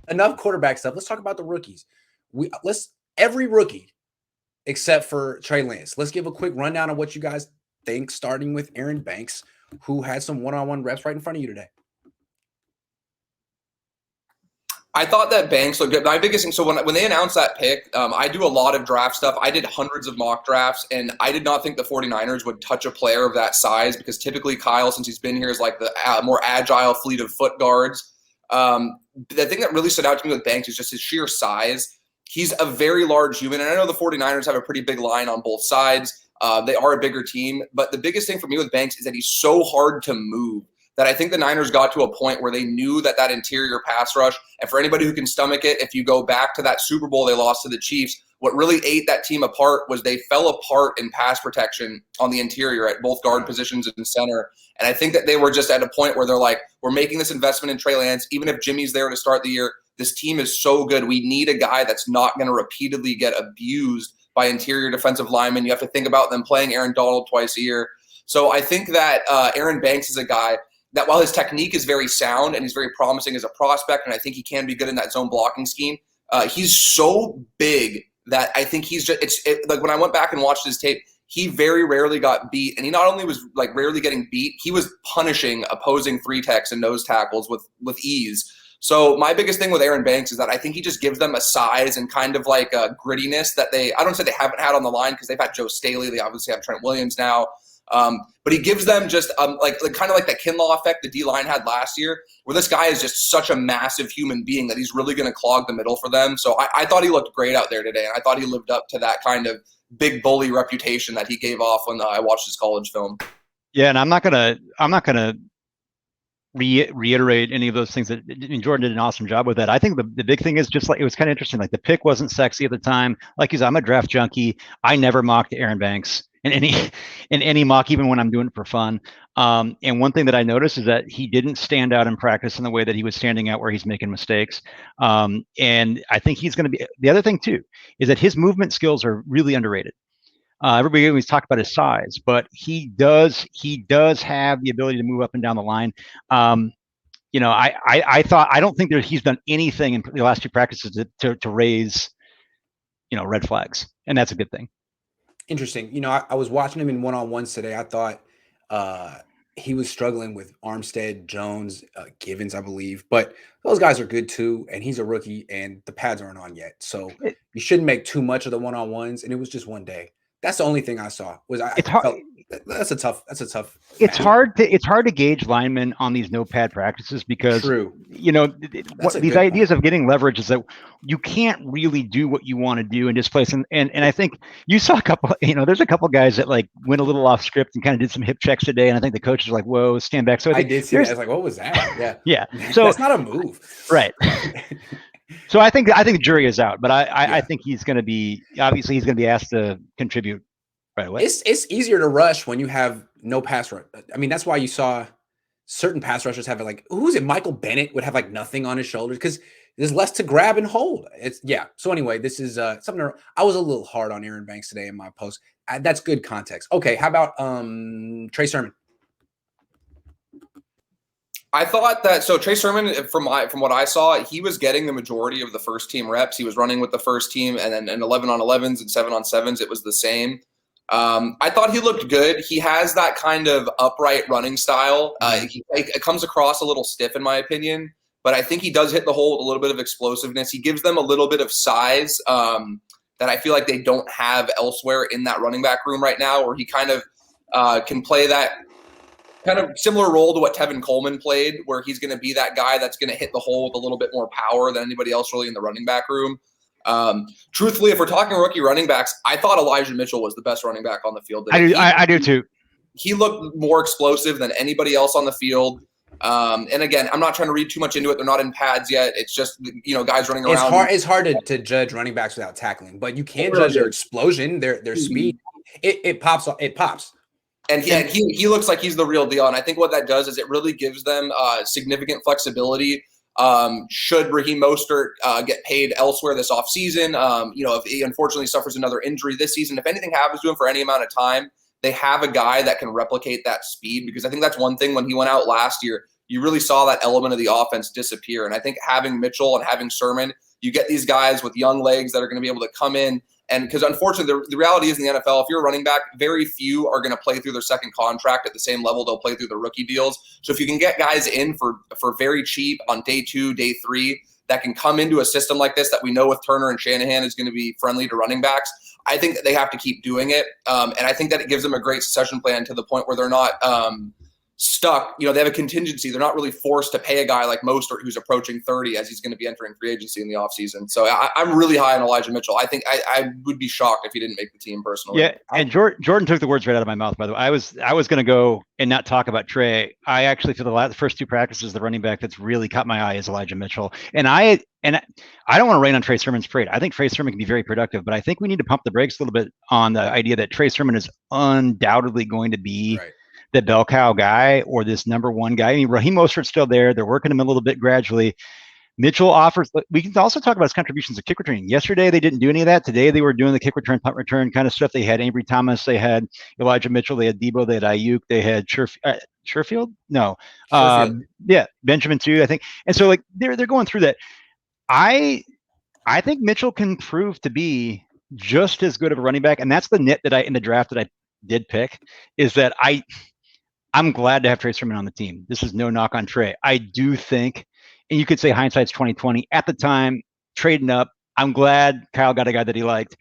enough quarterback stuff. Let's talk about the rookies. Every rookie except for Trey Lance. Let's give a quick rundown of what you guys think, starting with Aaron Banks, who had some one-on-one reps right in front of you today. I thought that Banks looked good. My biggest thing, so when they announced that pick, I do a lot of draft stuff. I did hundreds of mock drafts, and I did not think the 49ers would touch a player of that size because typically Kyle, since he's been here, is like the more agile fleet of foot guards. The thing that really stood out to me with Banks is just his sheer size. He's a very large human, and I know the 49ers have a pretty big line on both sides. They are a bigger team, but the biggest thing for me with Banks is that he's so hard to move that I think the Niners got to a point where they knew that interior pass rush, and for anybody who can stomach it, if you go back to that Super Bowl they lost to the Chiefs, what really ate that team apart was they fell apart in pass protection on the interior at both guard positions and center. And I think that they were just at a point where they're like, we're making this investment in Trey Lance. Even if Jimmy's there to start the year, this team is so good. We need a guy that's not going to repeatedly get abused by interior defensive linemen. You have to think about them playing Aaron Donald twice a year. So I think that Aaron Banks is a guy that while his technique is very sound and he's very promising as a prospect, and I think he can be good in that zone blocking scheme, he's so big that I think he's just like when I went back and watched his tape, he very rarely got beat, and he not only was like rarely getting beat, he was punishing opposing three techs and nose tackles with ease. So my biggest thing with Aaron Banks is that I think he just gives them a size and kind of like a grittiness that I don't say they haven't had on the line because they've had Joe Staley, they obviously have Trent Williams now. But he gives them just like kind of like that Kinlaw effect the D-line had last year, where this guy is just such a massive human being that he's really going to clog the middle for them. So I thought he looked great out there today, and I thought he lived up to that kind of big bully reputation that he gave off when I watched his college film. Yeah, and I'm not gonna reiterate any of those things that Jordan did an awesome job with that. I think the big thing is just like it was kind of interesting. Like the pick wasn't sexy at the time. Like I'm a draft junkie. I never mocked Aaron Banks in any mock, even when I'm doing it for fun. And one thing that I noticed is that he didn't stand out in practice in the way that he was standing out where he's making mistakes. And I think he's going to be. The other thing too is that his movement skills are really underrated. Everybody always talks about his size, but he does have the ability to move up and down the line. I don't think he's done anything in the last two practices to raise, red flags, and that's a good thing. Interesting. I was watching him in one-on-ones today. I thought he was struggling with Armstead, Jones, Givens, I believe, but those guys are good too. And he's a rookie, and the pads aren't on yet, so you shouldn't make too much of the one-on-ones. And it was just one day. That's the only thing I saw. That's a tough. It's hard to gauge linemen on these no pad practices because these ideas of getting leverage is that you can't really do what you want to do in this place. And I think you saw a couple. There's a couple guys that like went a little off script and kind of did some hip checks today. And I think the coaches were like, "Whoa, stand back." So I did see that. I was like, "What was that?" Yeah, yeah. So that's not a move, right? So I think the jury is out, but I think he's going to be asked to contribute right away. It's easier to rush when you have no pass rush. I mean, that's why you saw certain pass rushers have like, who's it? Michael Bennett would have like nothing on his shoulders because there's less to grab and hold. So anyway, this is something I was a little hard on Aaron Banks today in my post. That's good context. Okay, how about Trey Sherman? I thought that Trey Sherman, from what I saw, he was getting the majority of the first team reps. He was running with the first team, and then in 11-on-11s and 7-on-7s, it was the same. I thought he looked good. He has that kind of upright running style. It comes across a little stiff, in my opinion, but I think he does hit the hole with a little bit of explosiveness. He gives them a little bit of size that I feel like they don't have elsewhere in that running back room right now, where he kind of can play that kind of similar role to what Tevin Coleman played, where he's going to be that guy that's going to hit the hole with a little bit more power than anybody else really in the running back room. Truthfully, if we're talking rookie running backs, I thought Elijah Mitchell was the best running back on the field. I do too. He looked more explosive than anybody else on the field. And again, I'm not trying to read too much into it. They're not in pads yet. It's just, guys running around. It's hard to judge running backs without tackling, but you can judge their explosion, their speed. It pops. It pops. And he looks like he's the real deal. And I think what that does is it really gives them significant flexibility. Should Raheem Mostert get paid elsewhere this offseason, if he unfortunately suffers another injury this season, if anything happens to him for any amount of time, they have a guy that can replicate that speed, because I think that's one thing when he went out last year, you really saw that element of the offense disappear. And I think having Mitchell and having Sherman, you get these guys with young legs that are going to be able to come in. And because unfortunately, the reality is in the NFL, if you're a running back, very few are going to play through their second contract at the same level they'll play through their rookie deals. So if you can get guys in for very cheap on day 2, day 3, that can come into a system like this that we know with Turner and Shanahan is going to be friendly to running backs, I think that they have to keep doing it. And I think that it gives them a great succession plan to the point where they're not stuck. They have a contingency. They're not really forced to pay a guy like Mostert who's approaching 30 as he's going to be entering free agency in the offseason. So I'm really high on Elijah Mitchell. I think I would be shocked if he didn't make the team personally. Yeah, and Jordan took the words right out of my mouth, by the way. I was going to go and not talk about Trey. I actually, for the first 2 practices, the running back that's really caught my eye is Elijah Mitchell. And I don't want to rain on Trey Sermon's parade. I think Trey Sermon can be very productive, but I think we need to pump the brakes a little bit on the idea that Trey Sermon is undoubtedly going to be the bell cow guy or this number 1 guy. I mean, Raheem Mostert's still there. They're working him a little bit gradually. Mitchell offers, we can also talk about his contributions to kick returning. Yesterday, they didn't do any of that. Today, they were doing the kick return, punt return kind of stuff. They had Ambry Thomas. They had Elijah Mitchell. They had Debo. They had Ayuk. They had Sherfield? No. Yeah, Benjamin too, I think. And so like they're going through that. I think Mitchell can prove to be just as good of a running back. And that's the nit that in the draft that I did pick, is that I'm glad to have Trey Sermon on the team. This is no knock on Trey. I do think, and you could say hindsight's 2020. At the time, trading up, I'm glad Kyle got a guy that he liked.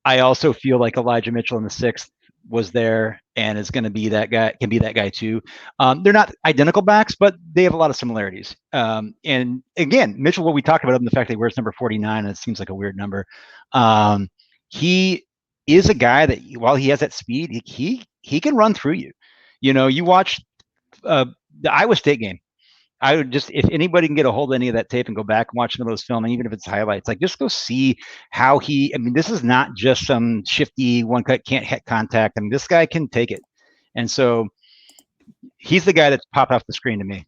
I also feel like Elijah Mitchell in the 6th was there and is going to be that guy, can be that guy too. They're not identical backs, but they have a lot of similarities. And again, Mitchell, what we talked about him, the fact that he wears number 49, and it seems like a weird number. He is a guy that while he has that speed, he can run through you. You watch the Iowa State game. I would just, if anybody can get a hold of any of that tape and go back and watch some of those film, and even if it's highlights, like just go see how this is not just some shifty one cut, can't hit contact. I mean, this guy can take it. And so he's the guy that's popped off the screen to me.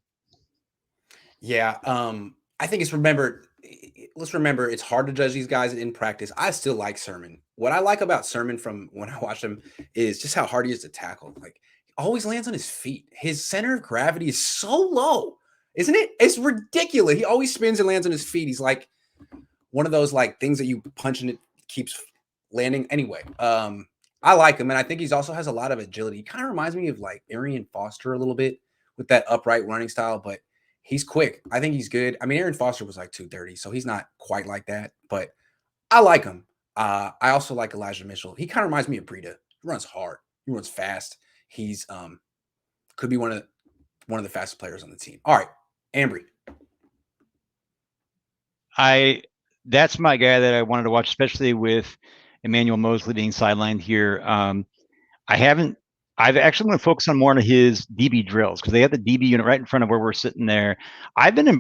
Yeah. I think let's remember it's hard to judge these guys in practice. I still like Sermon. What I like about Sermon from when I watch him is just how hard he is to tackle. Like, always lands on his feet. His center of gravity is so low, isn't it? It's ridiculous. He always spins and lands on his feet. He's like one of those like things that you punch and it keeps landing. Anyway, I like him, and I think he's also has a lot of agility. He kind of reminds me of like Arian Foster a little bit with that upright running style, but he's quick. I think he's good. I mean, Arian Foster was like 230, so he's not quite like that, but I like him. I also like Elijah Mitchell. He kind of reminds me of Breida. He runs hard. He runs fast. He's could be one of the fastest players on the team. All right, Ambry. That's my guy that I wanted to watch, especially with Emmanuel Mosley being sidelined here. I've actually going to focus on more on his DB drills because they have the DB unit right in front of where we're sitting there.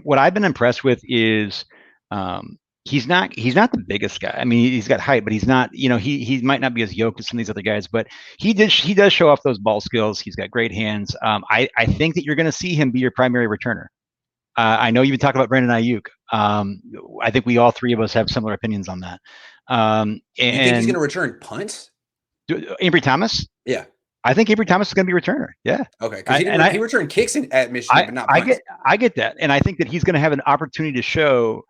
What I've been impressed with is he's not the biggest guy. I mean, he's got height, but he's not, he might not be as yoked as some of these other guys, but he does show off those ball skills. He's got great hands. I think that you're going to see him be your primary returner. I know you've been talking about Brandon Ayuk. I think we all 3 of us have similar opinions on that. And you think he's going to return punts? Ambry Thomas? Yeah. I think Ambry Thomas is going to be a returner. Yeah. Okay. Because he returned kicks at Michigan, but not punts. I get that. And I think that he's going to have an opportunity to show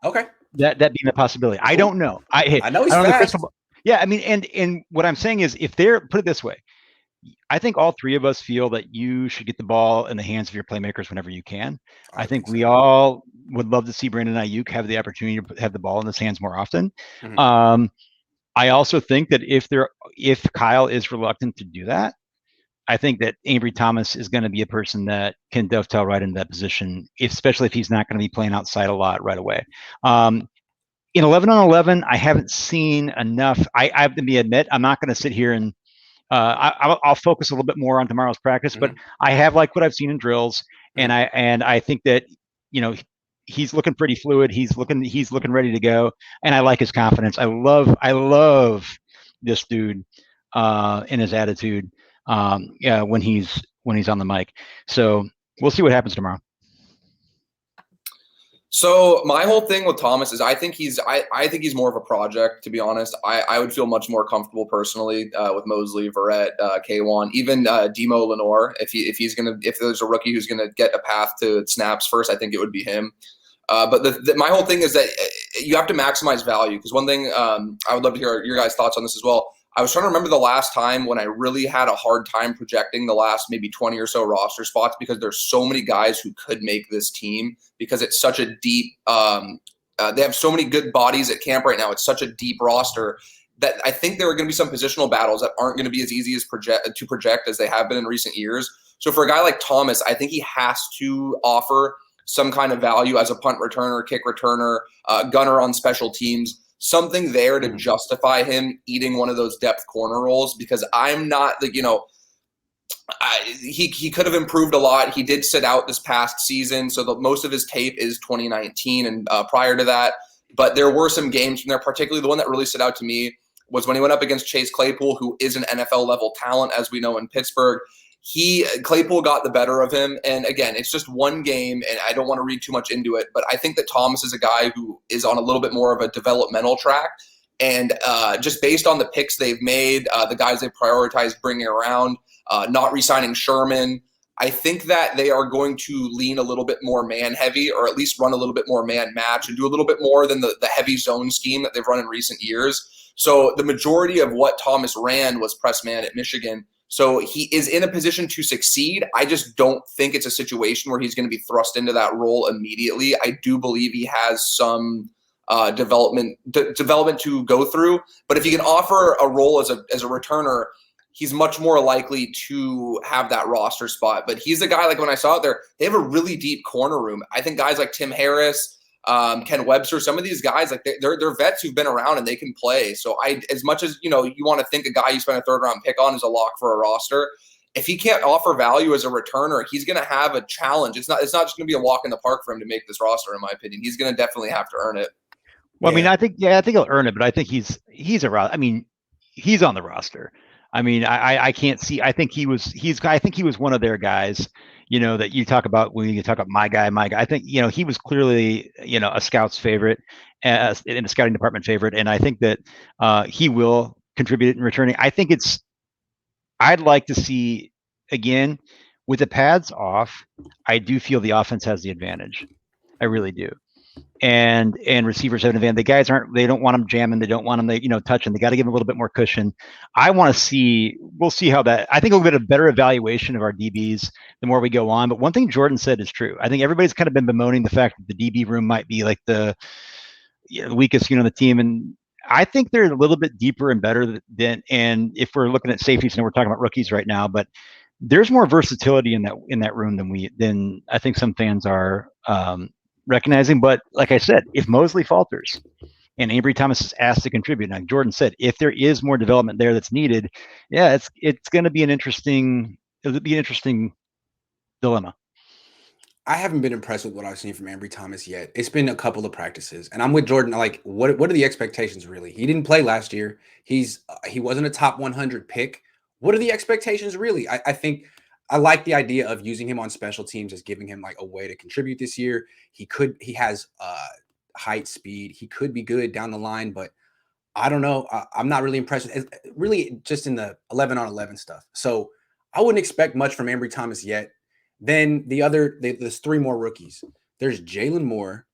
that being a possibility. I don't know. I know he's fast. Yeah. I mean, and what I'm saying is put it this way, I think all 3 of us feel that you should get the ball in the hands of your playmakers whenever you can. I think we all would love to see Brandon Ayuk have the opportunity to have the ball in his hands more often. Mm-hmm. I also think that if Kyle is reluctant to do that, I think that Ambry Thomas is going to be a person that can dovetail right into that position, especially if he's not going to be playing outside a lot right away. In 11-on-11, I haven't seen enough. I have to admit, I'm not going to sit here and I'll focus a little bit more on tomorrow's practice, but I have liked what I've seen in drills, and I think that he's looking pretty fluid. He's looking ready to go, and I like his confidence. I love this dude and his attitude. When he's on the mic. So we'll see what happens tomorrow. So my whole thing with Thomas is I think he's more of a project, to be honest. I would feel much more comfortable personally with Mosley, Verrett, K1, even Demo Lenore. If there's a rookie who's gonna get a path to snaps first, I think it would be him. But my whole thing is that you have to maximize value, because one thing I would love to hear your guys' thoughts on this as well. I was trying to remember the last time when I really had a hard time projecting the last maybe 20 or so roster spots, because there's so many guys who could make this team, because it's such a deep they have so many good bodies at camp right now. It's such a deep roster that I think there are going to be some positional battles that aren't going to be as easy to project as they have been in recent years. So for a guy like Thomas, I think he has to offer some kind of value as a punt returner, kick returner, gunner on special teams, something there to justify him eating one of those depth corner roles, because I'm not he could have improved a lot. He did sit out this past season, so most of his tape is 2019 and prior to that. But there were some games from there, particularly the one that really stood out to me was when he went up against Chase Claypool, who is an NFL level talent, as we know, in Pittsburgh. Claypool got the better of him. And again, it's just one game, and I don't want to read too much into it, but I think that Thomas is a guy who is on a little bit more of a developmental track. And just based on the picks they've made, the guys they've prioritized bringing around, not re-signing Sherman, I think that they are going to lean a little bit more man heavy, or at least run a little bit more man match and do a little bit more than the heavy zone scheme that they've run in recent years. So the majority of what Thomas ran was press man at Michigan. So he is in a position to succeed. I just don't think it's a situation where he's going to be thrust into that role immediately. I do believe he has some development to go through. But if he can offer a role as a returner, he's much more likely to have that roster spot. But he's a guy, like when I saw it there, they have a really deep corner room. I think guys like Tim Harris, Ken Webster, some of these guys, like they're vets who've been around and they can play. So as much as you want to think a guy you spent a third round pick on is a lock for a roster, if he can't offer value as a returner, he's going to have a challenge. It's not just going to be a walk in the park for him to make this roster, in my opinion. He's going to definitely have to earn it. Well, I mean, I think he'll earn it, but I think he's he's on the roster. I mean, I can't see. I think he was one of their guys, that you talk about when you talk about my guy. I think, he was clearly, a scout's favorite, in the scouting department favorite. And I think that he will contribute in returning. I'd like to see, again, with the pads off, I do feel the offense has the advantage. I really do. And receivers have an advantage. The guys they don't want them jamming. They don't want them, touching. They got to give them a little bit more cushion. We'll see how that, I think we'll get a better evaluation of our DBs the more we go on. But one thing Jordan said is true. I think everybody's kind of been bemoaning the fact that the DB room might be like the weakest, the team. And I think they're a little bit deeper and better and if we're looking at safeties, and we're talking about rookies right now, but there's more versatility in that room than I think some fans are, recognizing. But like I said, if Mosley falters and Ambry Thomas is asked to contribute, like Jordan said, if there is more development there that's needed, it's going to be an interesting dilemma. I haven't been impressed with what I've seen from Ambry Thomas yet. It's been a couple of practices, and I'm with Jordan. Like, what are the expectations really? He didn't play last year. He wasn't a top 100 pick. What are the expectations really? I think I like the idea of using him on special teams as giving him like a way to contribute this year. He has height, speed. He could be good down the line, but I don't know. I'm not really impressed with really just in the 11 on 11 stuff. So I wouldn't expect much from Ambry Thomas yet. Then there's three more rookies. There's Jaylen Moore.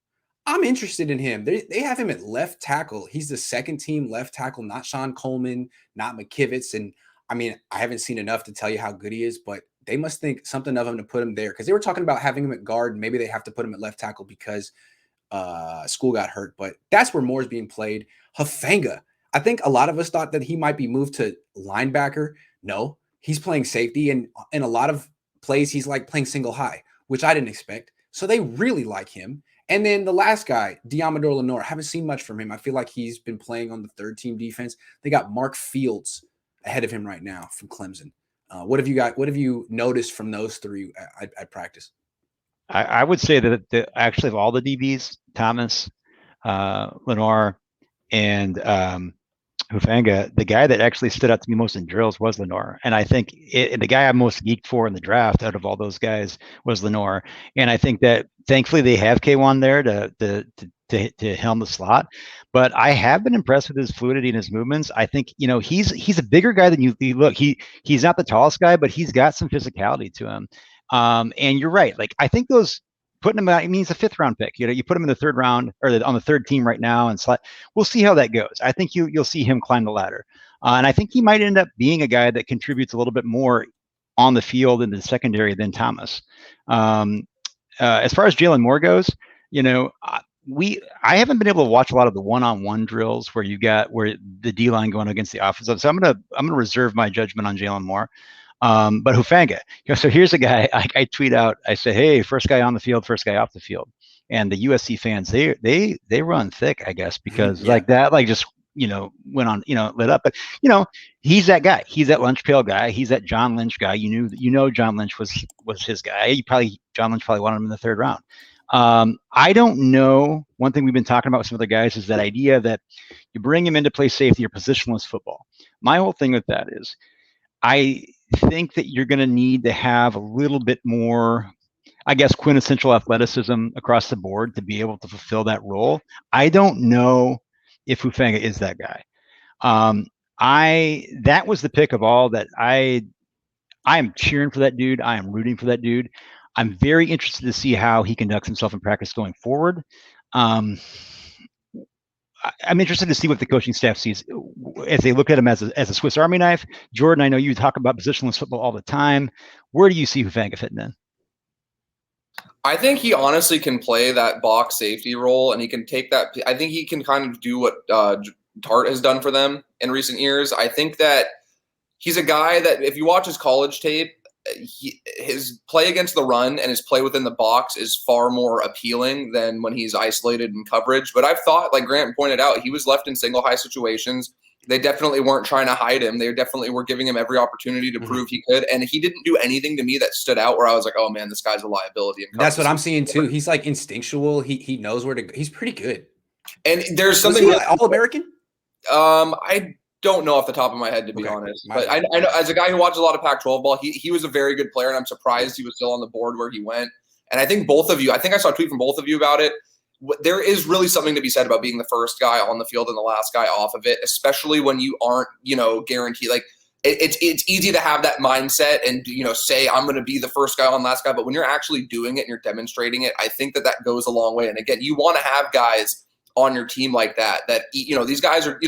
I'm interested in him. They have him at left tackle. He's the second team left tackle, not Sean Coleman, not McKivitz. And I mean, I haven't seen enough to tell you how good he is, but they must think something of him to put him there, because they were talking about having him at guard. And maybe they have to put him at left tackle because School got hurt. But that's where Moore's being played. Hufanga. I think a lot of us thought that he might be moved to linebacker. No, he's playing safety. And in a lot of plays, he's like playing single high, which I didn't expect. So they really like him. And then the last guy, Diamador Lenore, haven't seen much from him. I feel like he's been playing on the third team defense. They got Mark Fields ahead of him right now from Clemson. What have you noticed from those three at practice? I would say that actually of all the DBs, Thomas, Lenore, and Hufanga, the guy that actually stood out to me most in drills was Lenore. And I think the guy I'm most geeked for in the draft out of all those guys was Lenore. And I think that thankfully they have K1 there to helm the slot. But I have been impressed with his fluidity and his movements. I think, he's a bigger guy than you look. He's not the tallest guy, but he's got some physicality to him. And you're right. Like, I think putting him out, I mean, he's a 5th round pick. You put him in the 3rd round or on the 3rd team right now, and we'll see how that goes. I think you'll see him climb the ladder, and I think he might end up being a guy that contributes a little bit more on the field in the secondary than Thomas. As far as Jaylen Moore goes, I haven't been able to watch a lot of the one-on-one drills where the D line going against the offensive. So I'm gonna reserve my judgment on Jaylen Moore. But Hufanga, so here's a guy I tweet out. I say, hey, first guy on the field, first guy off the field, and the USC fans they run thick, I guess, because just went on lit up. But he's that guy. He's that lunch pail guy. He's that John Lynch guy. John Lynch was his guy. John Lynch probably wanted him in the 3rd round. I don't know. One thing we've been talking about with some other guys is that idea that you bring him in to play safety or positionless football. My whole thing with that is, I think that you're going to need to have a little bit more, I guess, quintessential athleticism across the board to be able to fulfill that role. I don't know if Hufanga is that guy. That was the pick of all that I am cheering for that dude. I am rooting for that dude. I'm very interested to see how he conducts himself in practice going forward. I'm interested to see what the coaching staff sees as they look at him as a Swiss Army knife. Jordan, I know you talk about positionless football all the time. Where do you see Hufanga fitting in? I think he honestly can play that box safety role, and he can take that. I think he can kind of do what Tart has done for them in recent years. I think that he's a guy that if you watch his college tape, his play against the run and his play within the box is far more appealing than when he's isolated in coverage. But I've thought, like Grant pointed out, he was left in single high situations. They definitely weren't trying to hide him. They definitely were giving him every opportunity to prove he could. And he didn't do anything to me that stood out where I was like, oh man, this guy's a liability. That's what I'm seeing too. He's like instinctual. He knows where to go. He's pretty good. And there's something really All-American? I don't know off the top of my head, to be honest. But I know as a guy who watches a lot of Pac-12 ball, he was a very good player, and I'm surprised he was still on the board where he went. And I think both of you, I think I saw a tweet from both of you about it. There is really something to be said about being the first guy on the field and the last guy off of it, especially when you aren't, guaranteed. Like it's easy to have that mindset and, say I'm going to be the first guy on, last guy. But when you're actually doing it and you're demonstrating it, I think that goes a long way. And again, you want to have guys on your team like that, these guys are,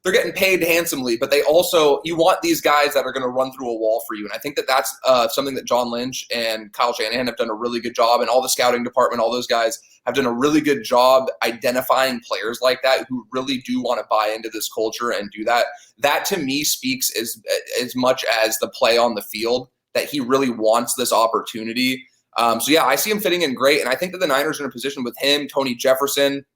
they're getting paid handsomely, but you want these guys that are going to run through a wall for you. And I think that's something that John Lynch and Kyle Shanahan have done a really good job, and all the scouting department, all those guys have done a really good job identifying players like that who really do want to buy into this culture and do that. That to me speaks as much as the play on the field, that he really wants this opportunity. I see him fitting in great. And I think that the Niners are in a position with him, Tony Jefferson,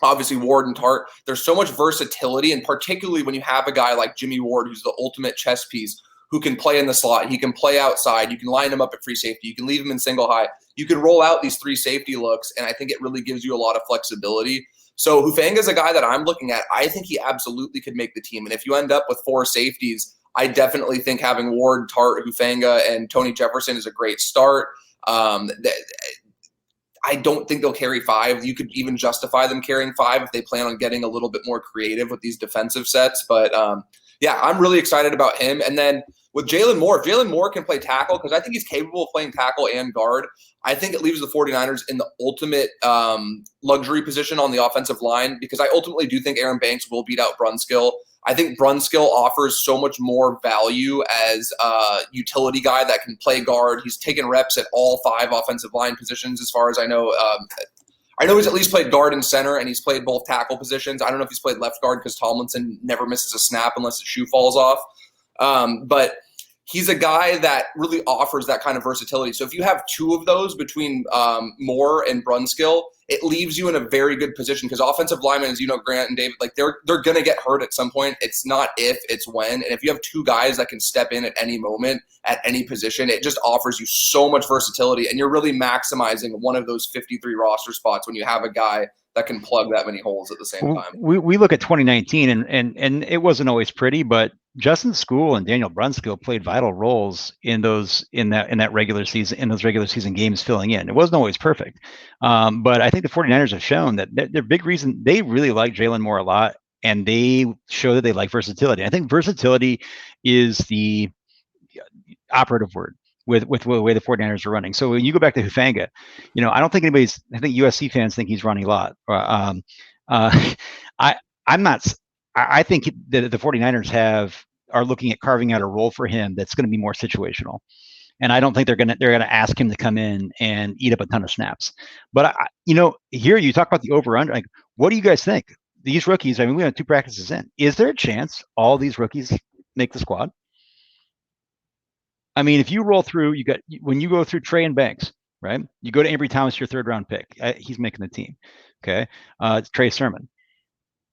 obviously Ward and Tart. There's so much versatility, and particularly when you have a guy like Jimmy Ward, who's the ultimate chess piece, who can play in the slot, he can play outside, you can line him up at free safety, you can leave him in single high, you can roll out these 3 safety looks, and I think it really gives you a lot of flexibility. So Hufanga is a guy that I'm looking at. I think he absolutely could make the team, and if you end up with 4 safeties, I definitely think having Ward, Tart, Hufanga, and Tony Jefferson is a great start. I don't think they'll carry 5. You could even justify them carrying 5 if they plan on getting a little bit more creative with these defensive sets. But I'm really excited about him. And then with Jaylen Moore, if Jaylen Moore can play tackle, because I think he's capable of playing tackle and guard, I think it leaves the 49ers in the ultimate luxury position on the offensive line, because I ultimately do think Aaron Banks will beat out Brunskill. I think Brunskill offers so much more value as a utility guy that can play guard. He's taken reps at all 5 offensive line positions, as far as I know. I know he's at least played guard and center, and he's played both tackle positions. I don't know if he's played left guard, because Tomlinson never misses a snap unless his shoe falls off. But he's a guy that really offers that kind of versatility. So if you have 2 of those between Moore and Brunskill, it leaves you in a very good position, because offensive linemen, as you know, Grant and David, like they're going to get hurt at some point. It's not if, it's when. And if you have 2 guys that can step in at any moment, at any position, it just offers you so much versatility. And you're really maximizing one of those 53 roster spots when you have a guy that can plug that many holes at the same time. We look at 2019 and it wasn't always pretty, but Justin School and Daniel Brunskill played vital roles in those in that regular season, in those regular season games filling in. It wasn't always perfect, but I think the 49ers have shown that their big reason they really like Jaylen Moore a lot, and they show that they like versatility. I think versatility is the operative word with the way the 49ers are running. So when you go back to Hufanga, I don't think I think USC fans think he's running a lot. I'm not. I think the 49ers are looking at carving out a role for him that's going to be more situational. And I don't think they're gonna ask him to come in and eat up a ton of snaps. But here you talk about the over under. Like, what do you guys think? These rookies. I mean, we have 2 practices in. Is there a chance all these rookies make the squad? I mean, if you roll through, when you go through Trey and Banks, right? You go to Ambry Thomas, your 3rd round pick. He's making the team. Okay, it's Trey Sherman.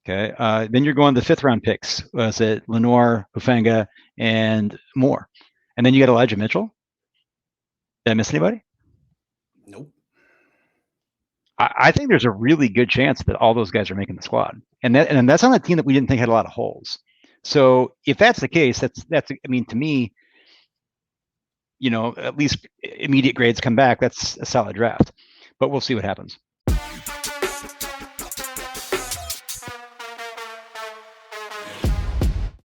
Okay, then you're going the 5th round picks. Was it Lenore, Hufanga, and Moore? And then you got Elijah Mitchell. Did I miss anybody? Nope. I think there's a really good chance that all those guys are making the squad, and that's on a team that we didn't think had a lot of holes. So if that's the case, that's I mean, to me, at least immediate grades come back. That's a solid draft, but we'll see what happens.